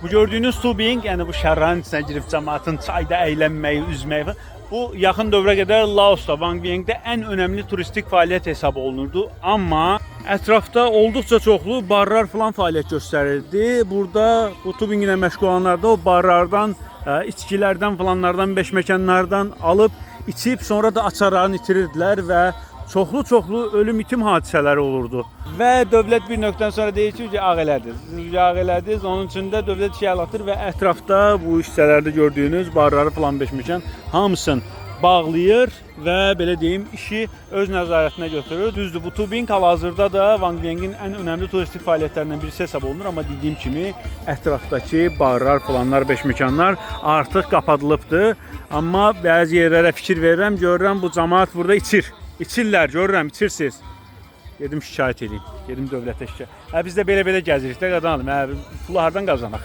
Bu gördüyünüz tubing, yəni bu şərranın içinə girib cəmaatın çayda əylənməyi, üzməyi falan. Bu yaxın dövrə qədər Laosda, Vang Viengdə ən önəmli turistik fəaliyyət hesab olunurdu. Amma ətrafda olduqca çoxlu barlar falan fəaliyyət göstərirdi. Burada bu tubinqlə məşğul olanlar da o barlardan, içkilərdən falanlardan, beşməkanlardan alıb içib sonra da açarlarını itirirdilər və çoxlu ölüm itim hadisələri olurdu. Və dövlət bir nöqtədən sonra deyir ki, ağ elədiniz. Ağ elədiniz, onun üçün də dövlət şey atır və ətrafda bu hissələrdə gördüyünüz barları falan beşməkan hamısını bağlayır və belə deyim, işi öz nəzarətinə götürür. Düzdür, bu tubing hal-hazırda da Vang Viengin ən önəmli turistik fəaliyyətlərindən birisi hesab olunur, amma dediyim kimi ətrafdakı barlar falanlar, beşməkanlar artıq qapadılıbdır. Amma bəzi yerlərə fikir verirəm, görürəm bu cəmaət burada içir. İçirlər, görürəm, içirsiniz. Gedim şikayət edeyim, gedim dövlətə şikayət. Biz də belə gəzirik də, qazanalım. Pulu hardan qazanaq?